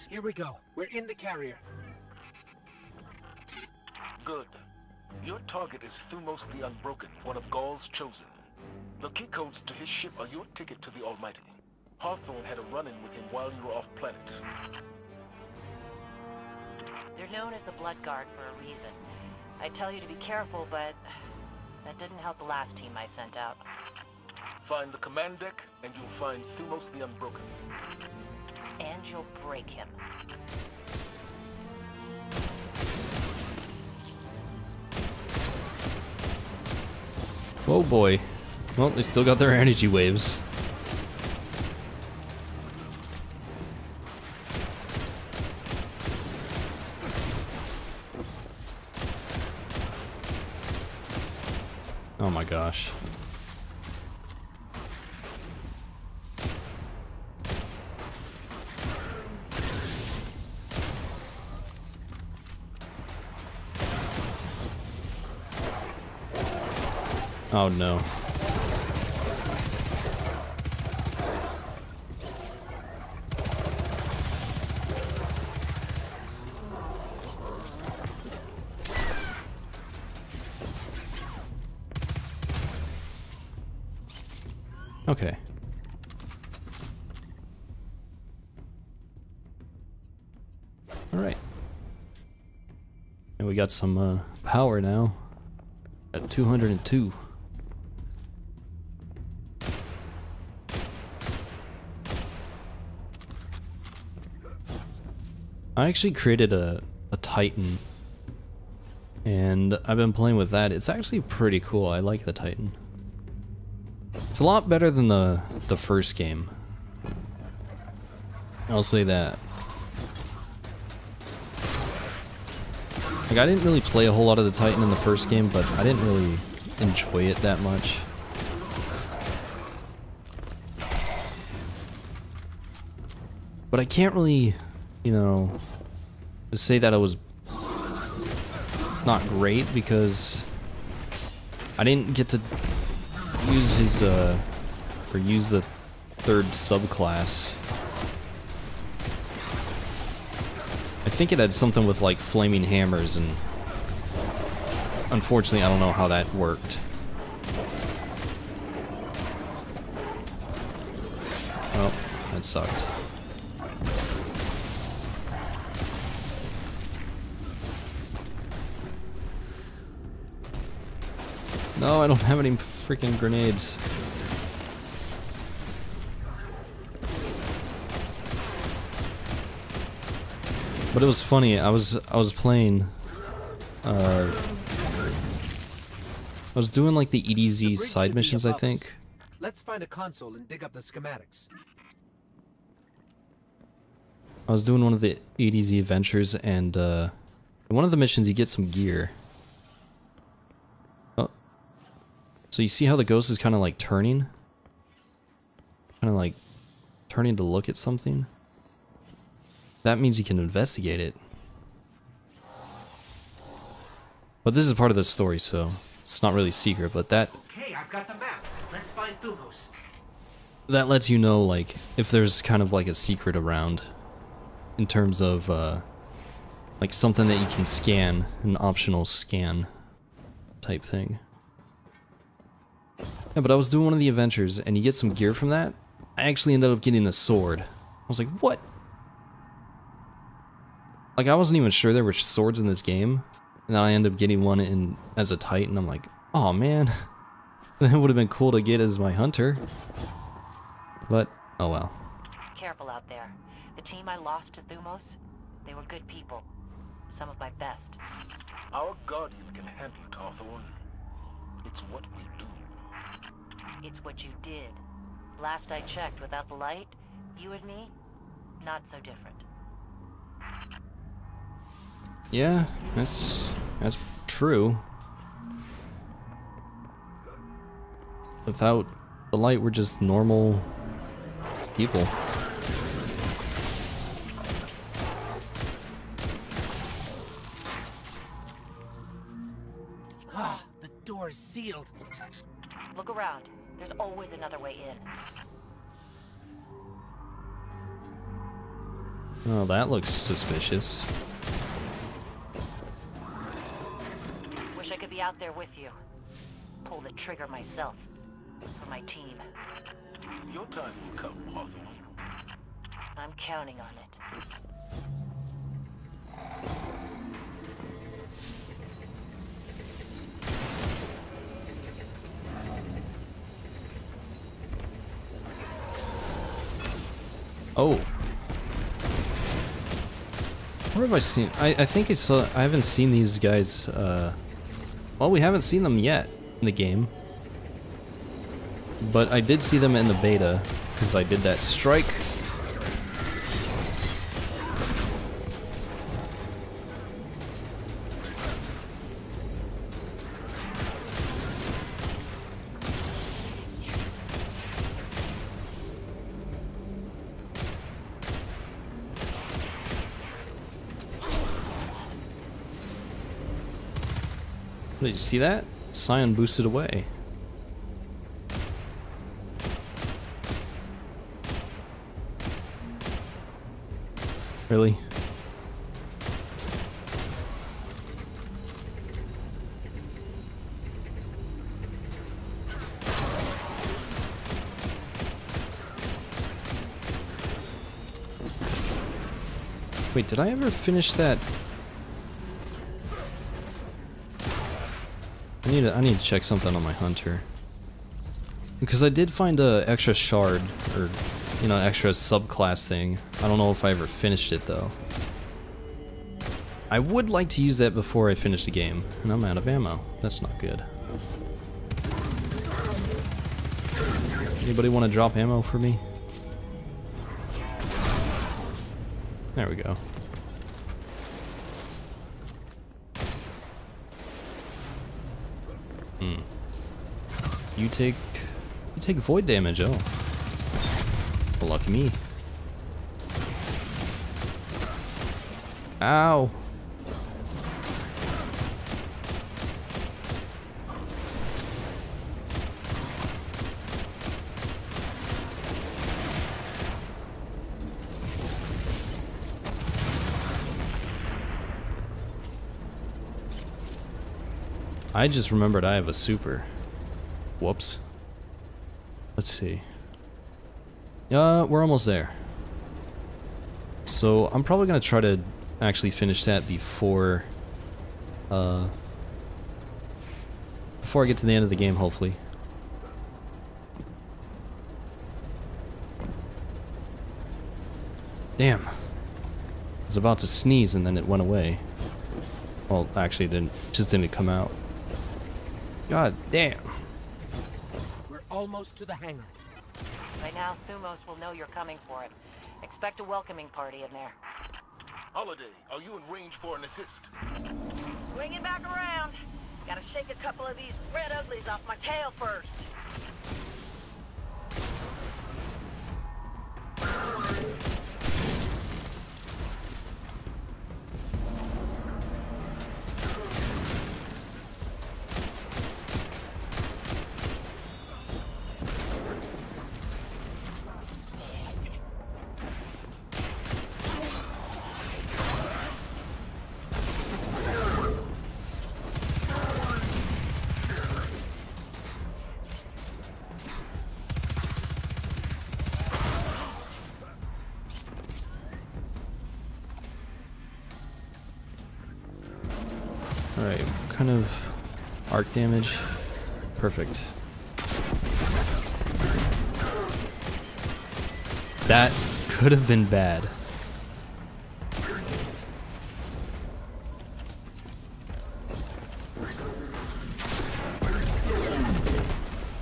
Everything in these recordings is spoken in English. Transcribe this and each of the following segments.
Here we go. We're in the carrier. Good. Your target is Thumos the Unbroken, one of Ghaul's chosen. The key codes to his ship are your ticket to the Almighty. Hawthorne had a run-in with him while you were off-planet. They're known as the Blood Guard for a reason. I tell you to be careful, but that didn't help the last team I sent out. Find the command deck, and you'll find Thumos the Unbroken. And you'll break him. Oh boy. Well, they still got their energy waves. Oh my gosh. Oh no. Okay. All right. And we got some power now at 202. I actually created a Titan, and I've been playing with that. It's actually pretty cool. I like the Titan. It's a lot better than the first game. I'll say that. Like, I didn't really play a whole lot of the Titan in the first game, but I didn't really enjoy it that much. But I can't really, you know, say that it was not great because I didn't get to use his, or use the third subclass. I think it had something with like flaming hammers, and unfortunately I don't know how that worked. Oh, that sucked. No, I don't have any freaking grenades. But it was funny. I was playing. I was doing like the EDZ side missions, I think. Let's find a console and dig up the schematics. I was doing one of the EDZ adventures, and in one of the missions you get some gear. So you see how the ghost is kind of like turning? Kind of like turning to look at something? That means you can investigate it. But this is part of the story, so it's not really secret, but that... Okay, I've got the map. Let's find Thumos. That lets you know, like, if there's kind of like a secret around. In terms of, like something that you can scan, an optional scan type thing. Yeah, but I was doing one of the adventures, and you get some gear from that. I actually ended up getting a sword. I was like, what? Like, I wasn't even sure there were swords in this game. And then I ended up getting one in as a Titan. I'm like, oh man. That would have been cool to get as my hunter. But, oh well. Careful out there. The team I lost to Thumos, they were good people. Some of my best. Our Guardian can handle it, Hawthorne. It's what we do. It's what you did. Last I checked, without the light, you and me, not so different. Yeah, that's true. Without the light, we're just normal people. Ah, the door is sealed. Look around. There's always another way in. Oh, that looks suspicious. Wish I could be out there with you. Pull the trigger myself. For my team. Your time will come, Hawthorne. I'm counting on it. Oh. Where have I seen? I think I saw. I haven't seen these guys. Well, we haven't seen them yet in the game. But I did see them in the beta, because I did that strike. Did you see that? Scion boosted away. Really? Wait, did I ever finish that? I need to check something on my hunter. Because I did find a extra shard, or, you know, extra subclass thing. I don't know if I ever finished it though. I would like to use that before I finish the game, and I'm out of ammo. That's not good. Anybody want to drop ammo for me? There we go. You take void damage, oh. Well, lucky me. Ow. I just remembered I have a super. Whoops. Let's see. We're almost there. So I'm probably gonna try to actually finish that before I get to the end of the game, hopefully. Damn. I was about to sneeze and then it went away. Well, actually it didn't come out. God damn. We're almost to the hangar. By now, Thumos will know you're coming for it. Expect a welcoming party in there. Holiday, are you in range for an assist? Swinging back around. Gotta shake a couple of these red uglies off my tail first. Alright, kind of arc damage. Perfect. That could have been bad.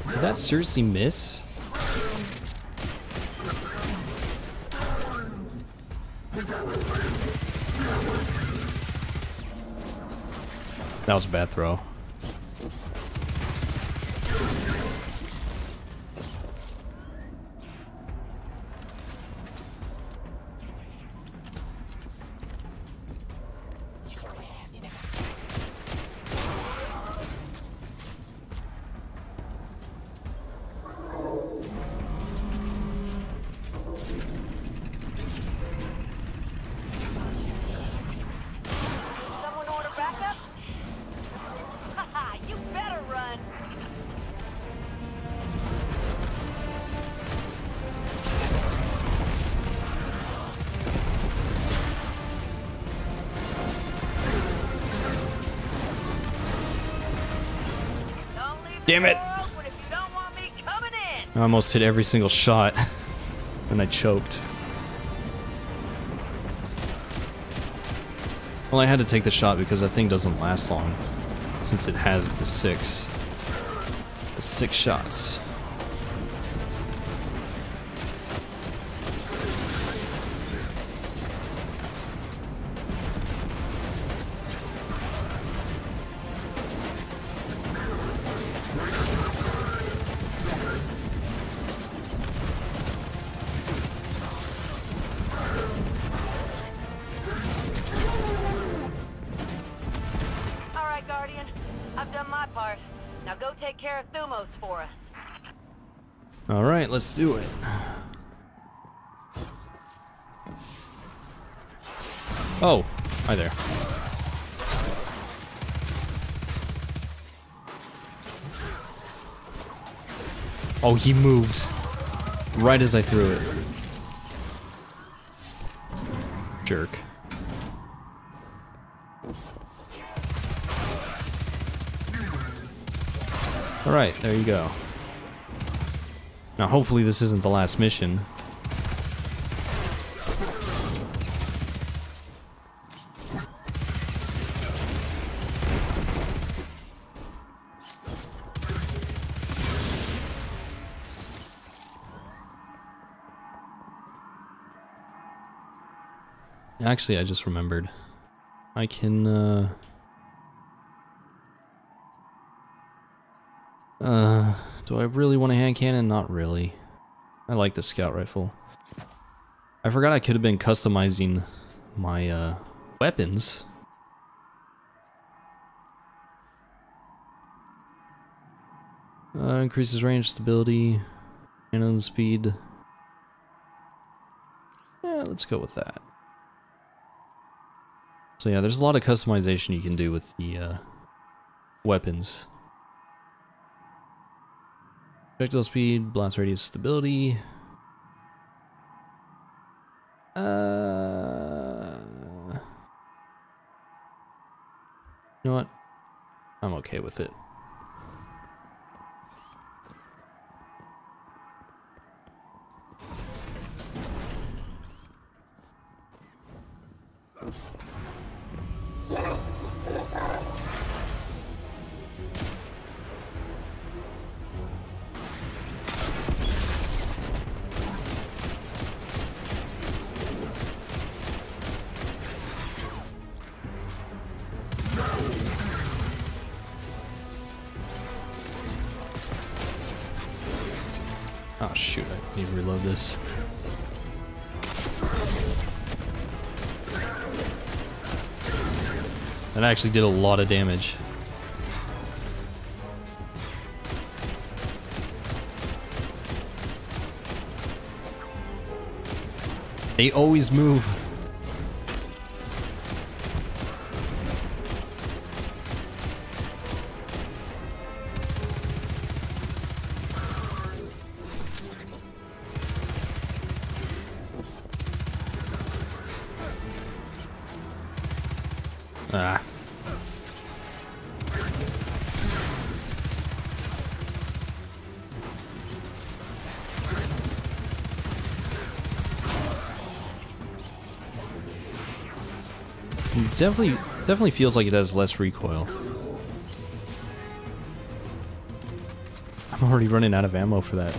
Did that seriously miss? That was a bad throw. Damn it! Open if you don't want me coming in. I almost hit every single shot, and I choked. Well, I had to take the shot because that thing doesn't last long, since it has the six shots. I've done my part. Now go take care of Thumos for us. Alright, let's do it. Oh, hi there. Oh, he moved right as I threw it. Jerk. Alright, there you go. Now hopefully this isn't the last mission. Actually, I just remembered. I can, do I really want a hand cannon? Not really. I like the scout rifle. I forgot I could have been customizing my, weapons. Increases range, stability, cannon speed. Yeah, let's go with that. So yeah, there's a lot of customization you can do with the weapons. Projectile speed, blast radius, stability. You know what? I'm okay with it. Oh shoot, I need to reload this. That actually did a lot of damage. They always move. Ah. Definitely feels like it has less recoil. I'm already running out of ammo for that.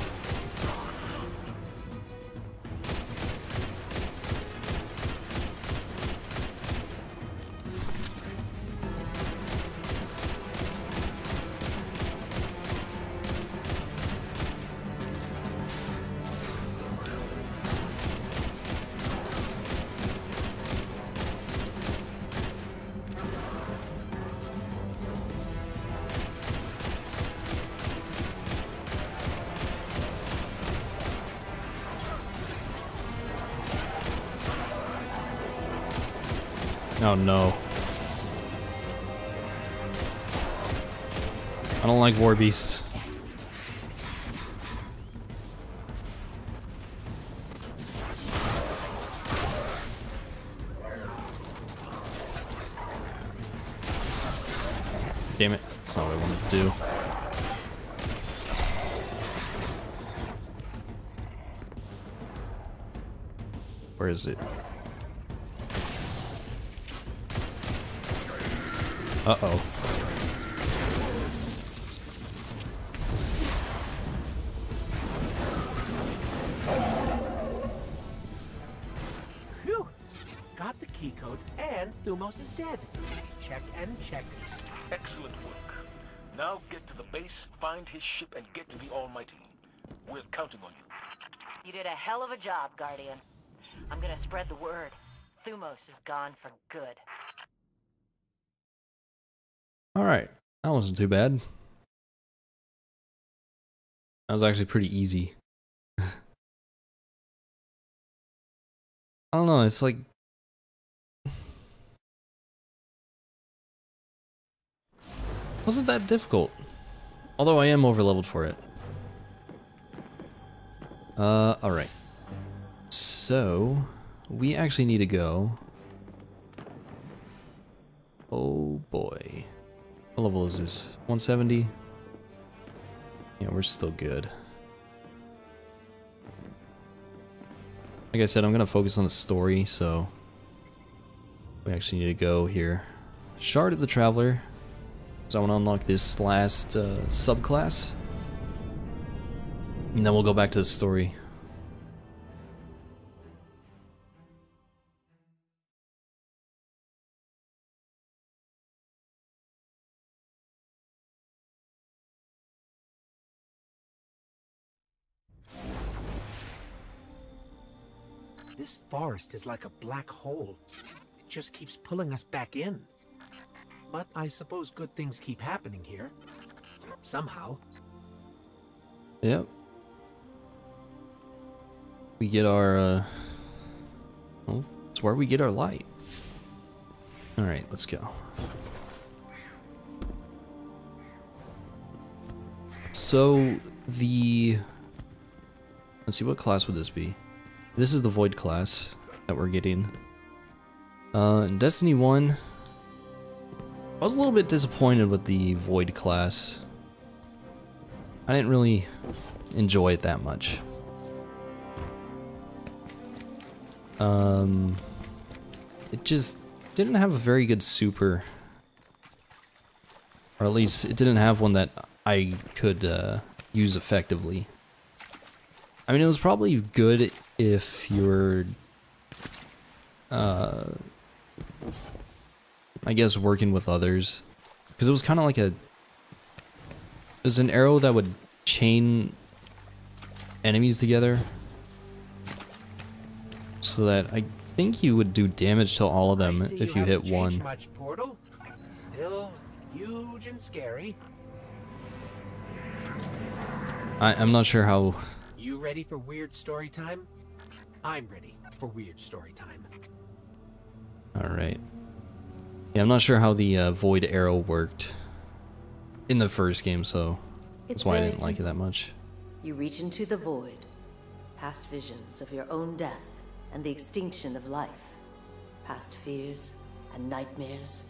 Oh no. I don't like war beasts. Damn it, that's not what I wanted to do. Where is it? Uh-oh. Phew! Got the key codes and Thumos is dead. Check and check. Excellent work. Now get to the base, find his ship, and get to the Almighty. We're counting on you. You did a hell of a job, Guardian. I'm gonna spread the word. Thumos is gone for good. Alright, that wasn't too bad. That was actually pretty easy. I don't know, it's like... wasn't that difficult. Although I am overleveled for it. Alright. So, we actually need to go... Oh boy. What level is this? 170? Yeah, we're still good. Like I said, I'm gonna focus on the story, so... we actually need to go here. Shard of the Traveler. So I want to unlock this last subclass. And then we'll go back to the story. This forest is like a black hole. It just keeps pulling us back in. But I suppose good things keep happening here. Somehow. Yep. We get our, well, it's where we get our light. Alright, let's go. So, let's see, what class would this be? This is the Void class that we're getting. In Destiny 1, I was a little bit disappointed with the Void class. I didn't really enjoy it that much. It just didn't have a very good super. Or at least it didn't have one that I could use effectively. I mean, it was probably good if you're, I guess, working with others. Because it was kind of like it was an arrow that would chain enemies together. So that I think you would do damage to all of them if you hit one. Much, Portal. Still huge and scary. I'm not sure how... You ready for weird story time? I'm ready for weird story time. Alright. Yeah, I'm not sure how the void arrow worked in the first game, so that's why I didn't like it that much. You reach into the void, past visions of your own death and the extinction of life, past fears and nightmares,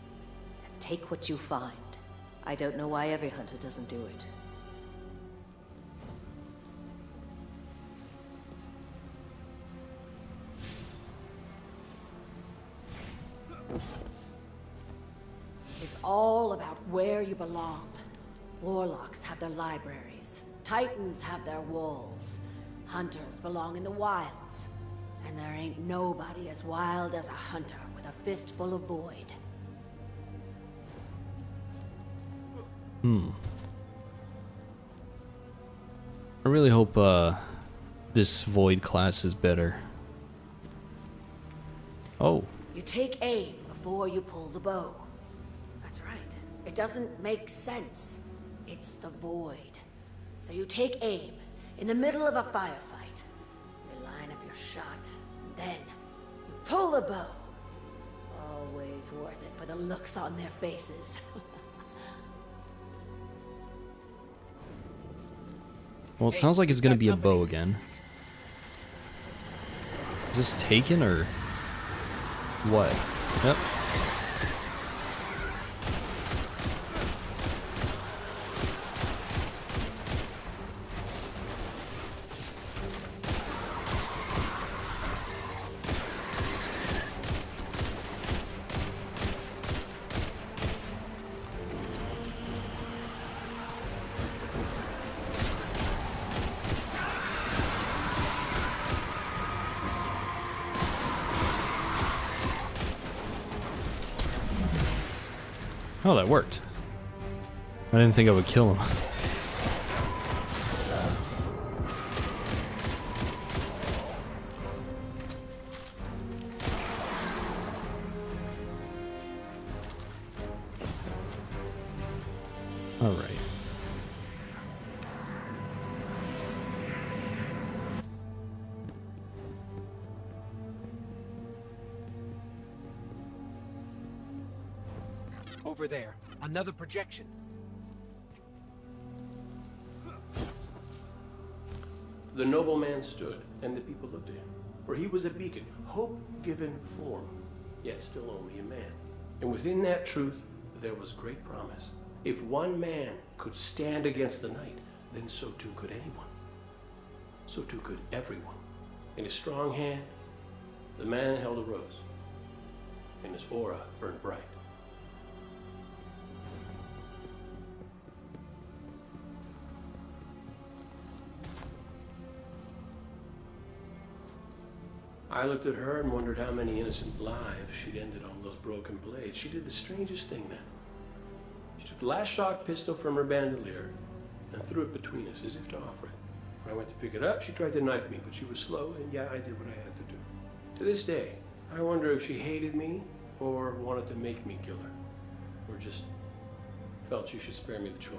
and take what you find. I don't know why every hunter doesn't do it. It's all about where you belong. Warlocks have their libraries. Titans have their walls. Hunters belong in the wilds. And there ain't nobody as wild as a hunter with a fistful of void. I really hope this void class is better. Oh. You take aim before you pull the bow. That's right. It doesn't make sense. It's the void. So you take aim in the middle of a firefight. You line up your shot, and then you pull the bow. Always worth it for the looks on their faces. Well, it sounds like it's gonna be a bow again. Is this taken or what? Yep. Oh, that worked. I didn't think I would kill him. All right. Over there, another projection. The nobleman stood, and the people looked at him. For he was a beacon, hope given form, yet still only a man. And within that truth, there was great promise. If one man could stand against the night, then so too could anyone. So too could everyone. In his strong hand, the man held a rose, and his aura burned bright. I looked at her and wondered how many innocent lives she'd ended on those broken blades. She did the strangest thing then. She took the last shot pistol from her bandolier and threw it between us as if to offer it. When I went to pick it up, she tried to knife me, but she was slow, and yeah, I did what I had to do. To this day, I wonder if she hated me or wanted to make me kill her, or just felt she should spare me the choice.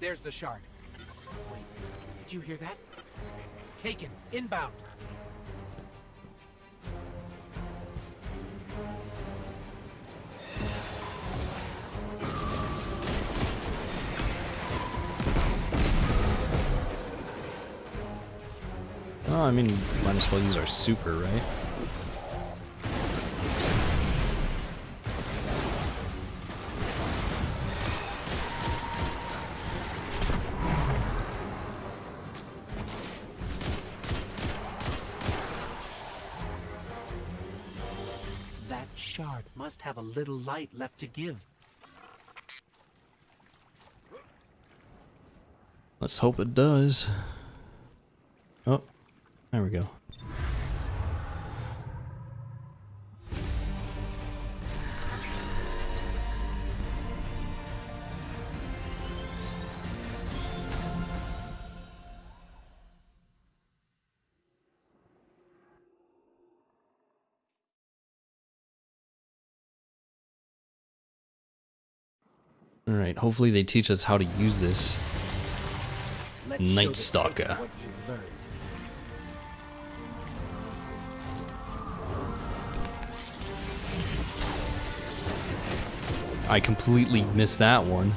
There's the shard. Wait, did you hear that? Taken. Inbound. Oh, I mean, might as well use our super, right? That shard must have a little light left to give. Let's hope it does. Oh, there we go. All right, hopefully they teach us how to use this. Let's Night show the Stalker. Taken what you've learned. I completely missed that one.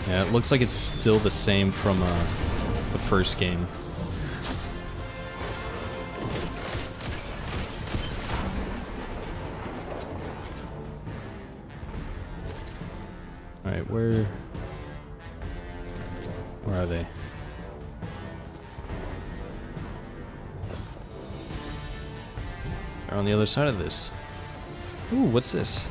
Yeah, it looks like it's still the same from the first game. Alright, where are they? They're on the other side of this. Ooh, what's this?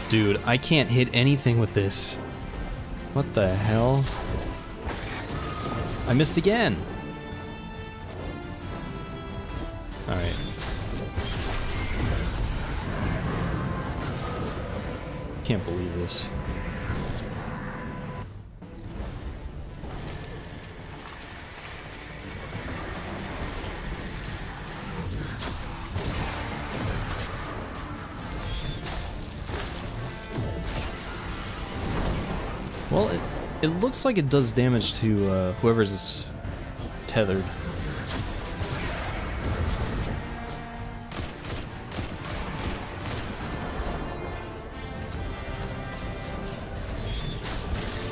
Dude, I can't hit anything with this. What the hell? I missed again. Alright. Can't believe this. Well, it looks like it does damage to whoever's tethered.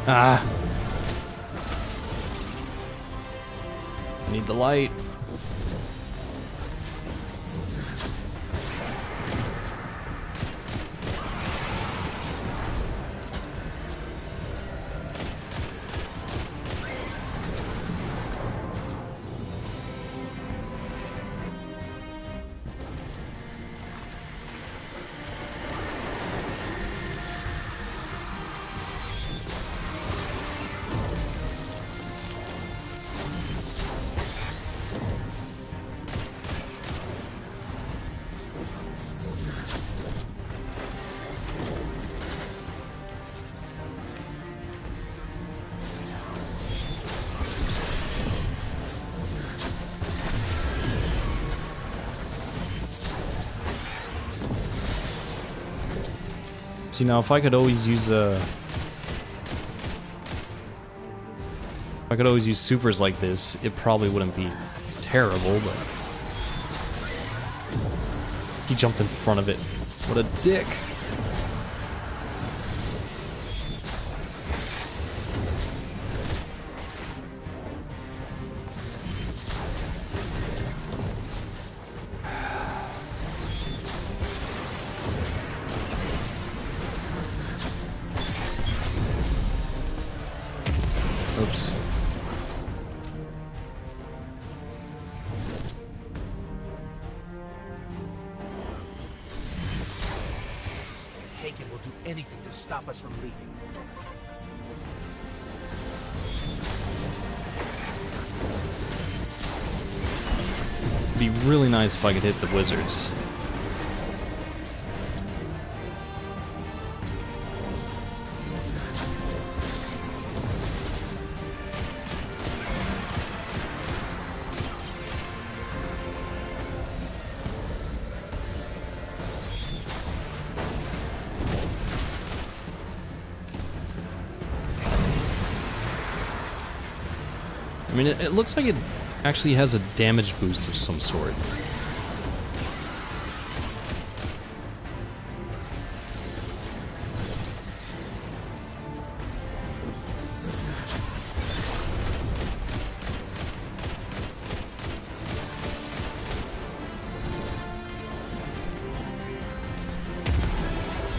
Ah! I need the light. See, now if I could always use supers like this, it probably wouldn't be terrible, but he jumped in front of it. What a dick. Oops. Taken will do anything to stop us from leaving. It'd be really nice if I could hit the wizards. I mean, it looks like it actually has a damage boost of some sort.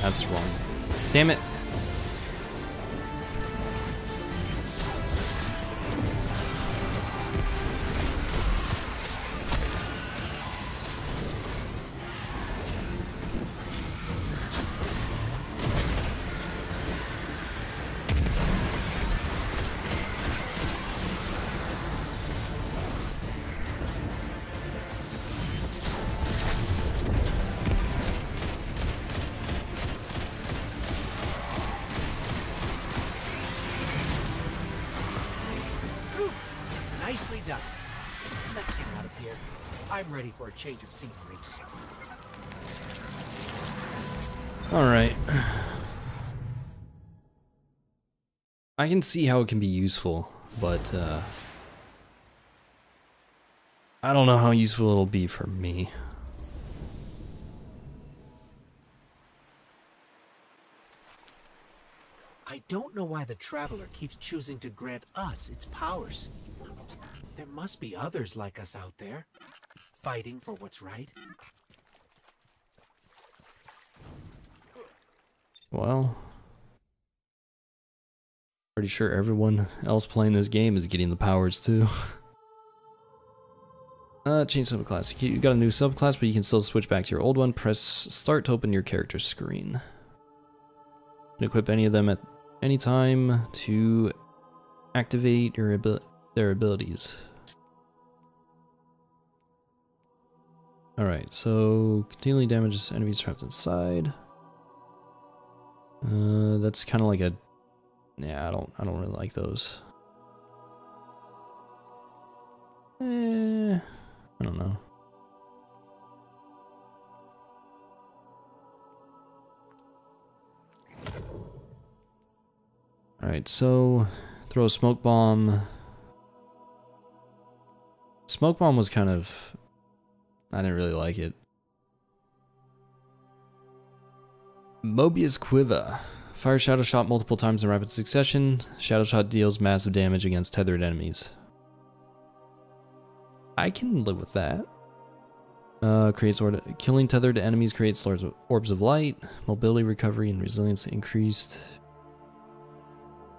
That's wrong. Damn it. Nicely done. Let's get out of here. I'm ready for a change of scenery. Alright. I can see how it can be useful, but I don't know how useful it'll be for me. I don't know why the Traveler keeps choosing to grant us its powers. There must be others like us out there, fighting for what's right. Well, pretty sure everyone else playing this game is getting the powers too. Change subclass. You got a new subclass, but you can still switch back to your old one. Press start to open your character screen. You can equip any of them at any time to activate their abilities. Alright, so continually damages enemies trapped inside. That's kind of like a... Yeah, I don't really like those. I don't know. Alright, so throw a smoke bomb. Smoke bomb was kind of... I didn't really like it. Mobius Quiver. Fire Shadow Shot multiple times in rapid succession. Shadow Shot deals massive damage against tethered enemies. I can live with that. Killing tethered enemies creates orbs of light. Mobility recovery and resilience increased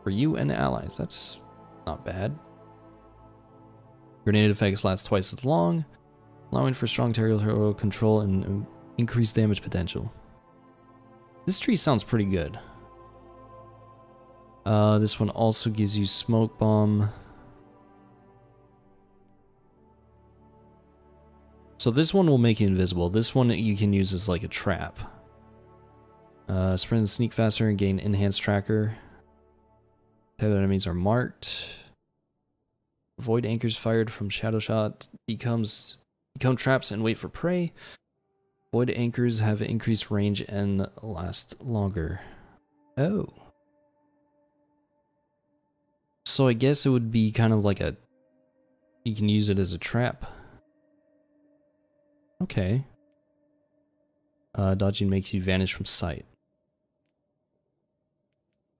for you and allies. That's not bad. Grenade effects last twice as long, allowing for strong territorial control and increased damage potential. This tree sounds pretty good. This one also gives you smoke bomb. So this one will make you invisible. This one you can use as like a trap. Sprint and sneak faster and gain enhanced tracker. Tethered enemies are marked. Avoid anchors fired from Shadow Shot. Become traps and wait for prey. Void anchors have increased range and last longer. Oh. So I guess it would be kind of like a... You can use it as a trap. Okay. Dodging makes you vanish from sight.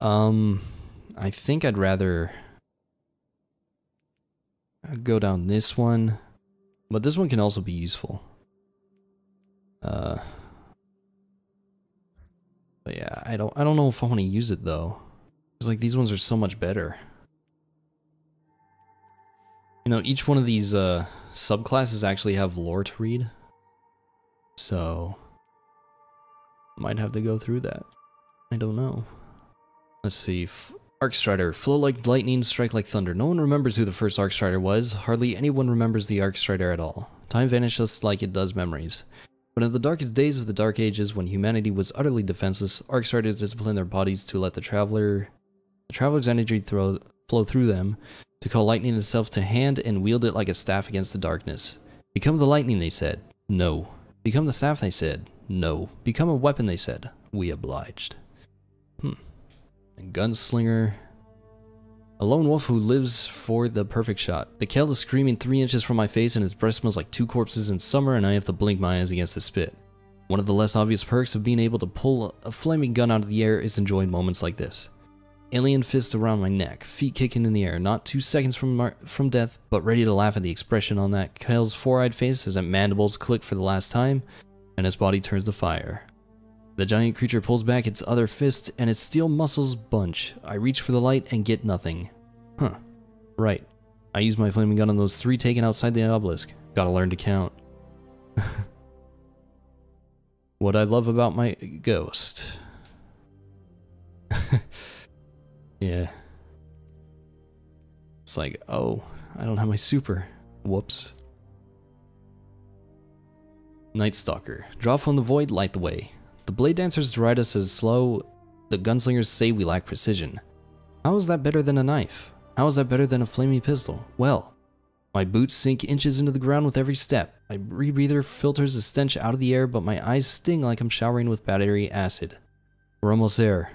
I think I'd rather go down this one, but this one can also be useful. But yeah, I don't know if I want to use it though. It's like these ones are so much better. You know, each one of these subclasses actually have lore to read, so might have to go through that. I don't know. Let's see. Arcstrider. Flow like lightning, strike like thunder. No one remembers who the first Arcstrider was. Hardly anyone remembers the Arcstrider at all. Time vanishes like it does memories. But in the darkest days of the Dark Ages, when humanity was utterly defenseless, Arcstriders disciplined their bodies to let the traveler's energy flow through them, to call lightning itself to hand and wield it like a staff against the darkness. Become the lightning, they said. No. Become the staff, they said. No. Become a weapon, they said. We obliged. A gunslinger. A lone wolf who lives for the perfect shot. The Ghaul is screaming 3 inches from my face and his breath smells like 2 corpses in summer and I have to blink my eyes against the spit. One of the less obvious perks of being able to pull a flaming gun out of the air is enjoying moments like this. Alien fist around my neck, feet kicking in the air, not 2 seconds from death, but ready to laugh at the expression on that Ghaul's 4-eyed face as his mandibles click for the last time, and his body turns to fire. The giant creature pulls back its other fist, and its steel muscles bunch. I reach for the light and get nothing. Huh. Right. I use my flaming gun on those 3 taken outside the obelisk. Gotta learn to count. What I love about my ghost. Yeah. It's like, oh, I don't have my super. Whoops. Night Stalker. Drop from the void, light the way. The blade dancers deride us as slow. The gunslingers say we lack precision. How is that better than a knife? How is that better than a flaming pistol? Well, my boots sink inches into the ground with every step. My rebreather filters the stench out of the air, but my eyes sting like I'm showering with battery acid. We're almost there,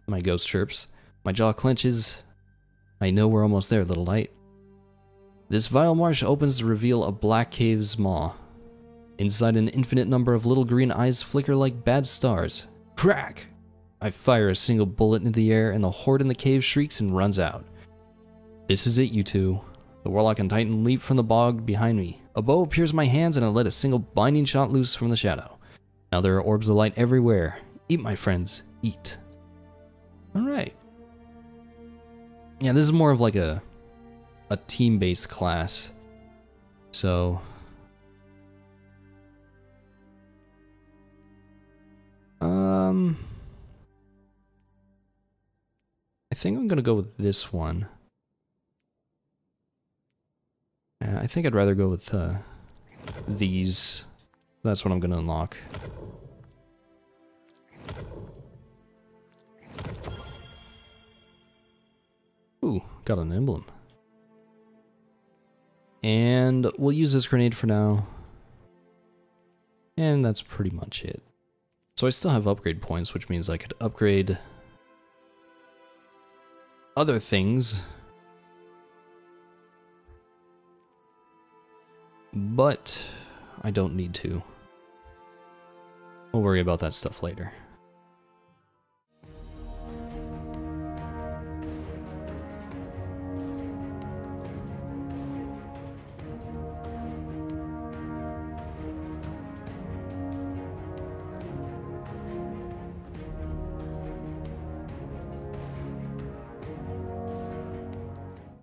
my ghost chirps. My jaw clenches. I know we're almost there, little light. This vile marsh opens to reveal a black cave's maw. Inside, an infinite number of little green eyes flicker like bad stars. Crack! I fire a single bullet into the air, and the horde in the cave shrieks and runs out. This is it, you two. The Warlock and Titan leap from the bog behind me. A bow appears in my hands, and I let a single binding shot loose from the shadow. Now there are orbs of light everywhere. Eat, my friends, eat. Alright. Yeah, this is more of like a team-based class. So... I think I'm gonna go with this one. Yeah, I think I'd rather go with these. That's what I'm gonna unlock. Ooh, got an emblem. And we'll use this grenade for now. And that's pretty much it. So I still have upgrade points, which means I could upgrade other things. But I don't need to. We'll worry about that stuff later.